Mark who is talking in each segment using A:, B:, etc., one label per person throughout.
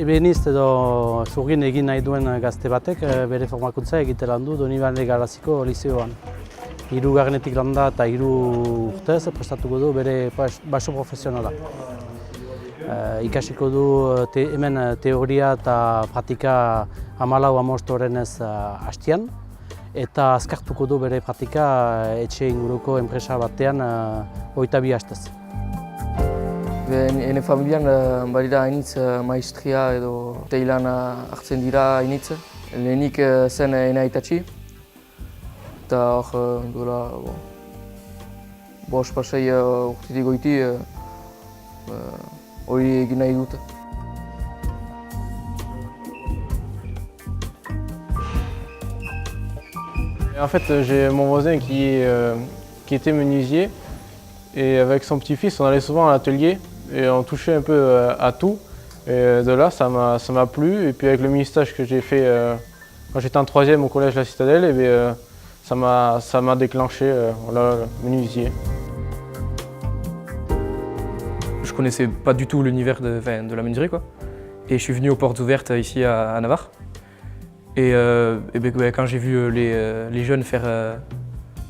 A: Ebeniz edo zurgin egin nahi duen gazte batek bere formakuntza egitera du Donibane Garaziko lizeoan. 3. landa eta 3 urtez prestatuko du bere baso profesionala. Ikasiko du hemen teoria eta praktika 14-15 horrenez hastian, eta azkartuko du bere praktika etxe inguruko enpresa batean 22 hastez.
B: Ene familian badira hainitz maestria edo teilan hartzen dira hainitz. Lehenik zen ene aitatxi. Eta hor duela bost pasei urtetik goiti hori egin nahi dut.
C: En fait, j'ai mon voisin qui était menuisier et avec son petit-fils, on allait souvent à l'atelier et on touchait un peu à tout. Et de là, ça m'a plu. Et puis avec le mini-stage que j'ai fait quand j'étais en 3e au collège La Citadelle, et bien, ça m'a déclenché voilà, menuisier.
D: Je connaissais pas du tout l'univers de la menuiserie, quoi. Et je suis venu aux Portes Ouvertes ici à Navarre. Et quand j'ai vu les jeunes faire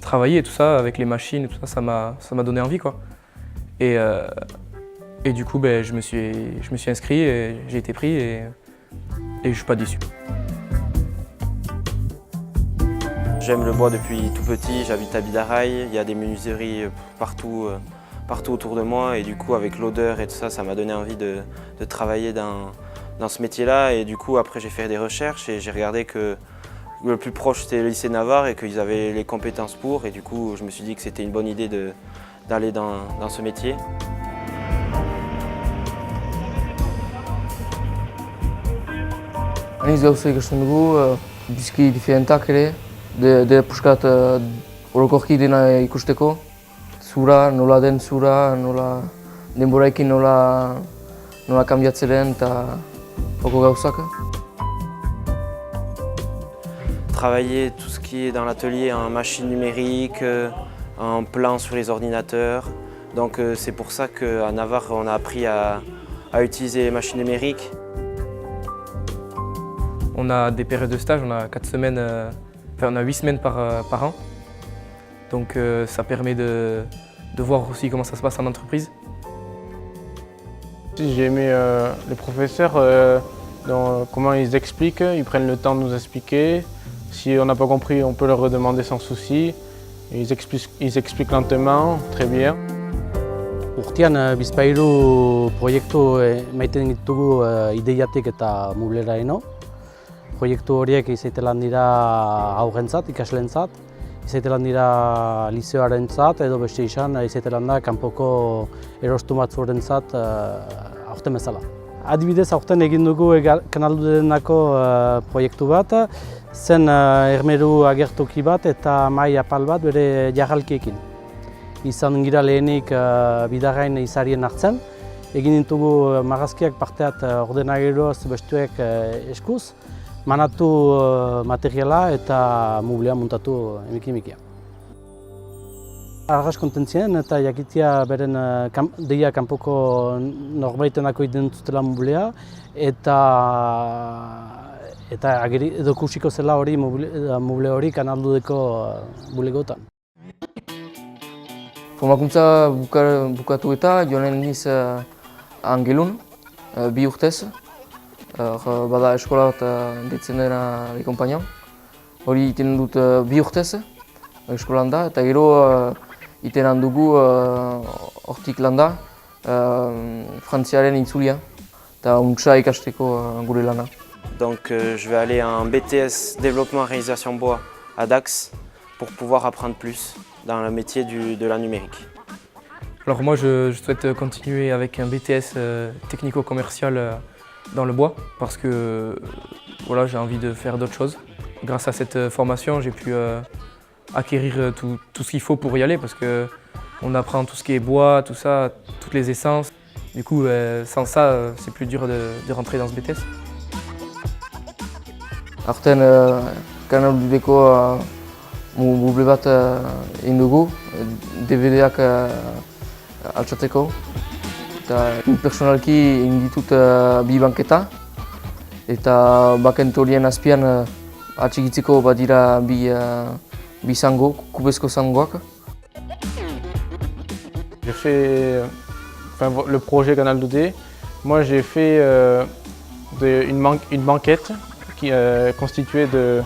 D: travailler et tout ça, avec les machines, tout ça, ça m'a donné envie, quoi. Et du coup, je me suis inscrit et j'ai été pris et je suis pas déçu.
E: J'aime le bois depuis tout petit, j'habite à Bidaraï, il y a des menuiseries partout autour de moi et du coup avec l'odeur et tout ça, ça m'a donné envie de travailler dans ce métier-là et du coup après j'ai fait des recherches et j'ai regardé que le plus proche c'était le lycée Navarre et qu'ils avaient les compétences pour et du coup je me suis dit que c'était une bonne idée d'aller dans ce métier.
B: Hainitz gauza ikasten dugu, bizki diferentak ere, de puskat orokorki dena ikusteko. Zura, nola den zura, nola denboraekin nola kanbiatzen den eta hoko gauzak.
E: Travailler tout ce qui est dans l'atelier en machine numérique, en plan sur les ordinateurs. Donc c'est pour ça qu'à Navarre on a appris à utiliser les machines numériques.
D: On a des périodes de stage, on a 4 semaines, on a 8 semaines par an. Donc ça permet de voir aussi comment ça se passe en entreprise.
C: J'ai aimé les professeurs, comment ils expliquent, ils prennent le temps de nous expliquer. Si on n'a pas compris, on peut leur redemander sans souci. Ils expliquent lentement, très bien.
A: Urtean bizpahiru proiektu maiten ditugu ideiatik eta mubleraino. Proiektu horiek izaitelan dira aurrentzat, ikaslentzat, izaitelan dira lizeoarentzat edo beste izan izaitelan da kanpoko erostu batzurentzat aurten bezala. Adibidez, aurten egin dugu Kanaldurenako proiektu bat, zen ermeru agertoki bat eta mahai apal bat bere jarralkiekin. Izan gira lehenik Bidarain izarien hartzen, egin ditugu marrazkiak parteat ordenageroz bestuek eskuz, manatu materiala eta mublea muntatu emiki-emikia. Arras kontentzien eta jakitia beren deia kanpoko norbaitenako identzutela mublea eta edo kusiko zela hori muble hori Kanaldudeko bulegotan.
B: Formakuntza bukatu eta joan niz Angelun, 2 urtez. Bada eskola bat deitzen dena Le Compagnon. Hori iten dut 2 urtez eskolan da, eta gero iten dugu hortik landa Frantziaren intzulia, eta untsa ikasteko gure lana.
E: Donc je vais aller en BTS développement réalisation bois à Dax pour pouvoir apprendre plus dans le métier de la numérique.
D: Alors moi je souhaite continuer avec un BTS technico-commercial dans le bois parce que voilà, j'ai envie de faire d'autres choses. Grâce à cette formation, j'ai pu acquérir tout ce qu'il faut pour y aller parce qu'on apprend tout ce qui est bois, tout ça, toutes les essences. Du coup, sans ça, c'est plus dur de rentrer dans ce BTS.
B: Aurten Kanaldudeko muble bat egin dugu, DVD-ak altxatzeko. Personalki egin ditut 2 banketa, Eta bakent horien azpian atxigitzeko badira bi zango, kubezko zangoak.
C: J'ai fait le projet Canal 2D. Moi, j'ai fait une banquette qui est constituée de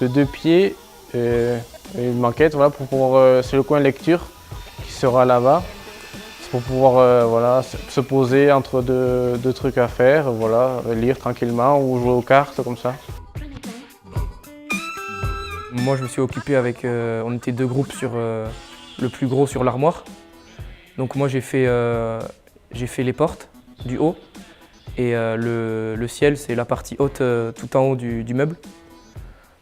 C: 2 pieds et une banquette, voilà, c'est le coin lecture qui sera là-bas. C'est pour pouvoir voilà, se poser entre deux trucs à faire, voilà, lire tranquillement ou jouer aux cartes comme ça.
D: Moi, je me suis occupé avec, on était 2 groupes sur le plus gros sur l'armoire. Donc moi, j'ai fait les portes du haut et le ciel, c'est la partie haute tout en haut du meuble.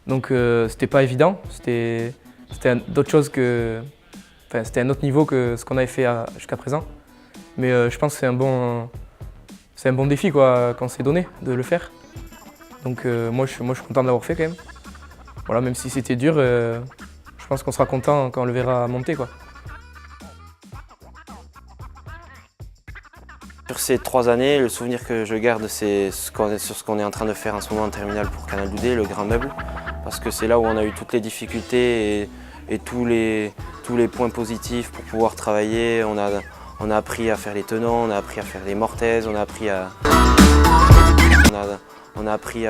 D: Donc c'était pas évident, c'était d'autres choses que, enfin, c'était un autre niveau que ce qu'on avait fait jusqu'à présent. Mais je pense que c'est un bon défi quoi, quand c'est donné de le faire. Donc moi, je suis content de l'avoir fait quand même. Voilà, même si c'était dur, je pense qu'on sera content quand on le verra monter quoi.
E: Sur ces 3 années, le souvenir que je garde, c'est sur ce qu'on est en train de faire en ce moment en terminale pour Canal 2D, le grand meuble. Parce que c'est là où on a eu toutes les difficultés et tous les points positifs pour pouvoir travailler. On a appris à faire les tenants, on a appris à faire les mortaises, on a appris à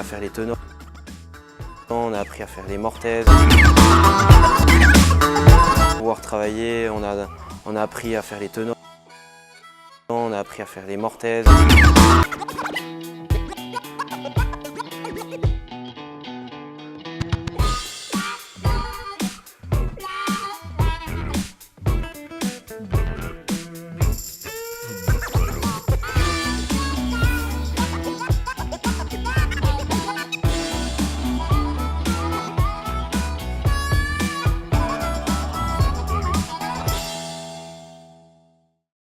E: faire les tenants, on a appris à faire les mortaises. Pour pouvoir travailler, on a appris à faire les tenants. On a appris à faire les mortaises.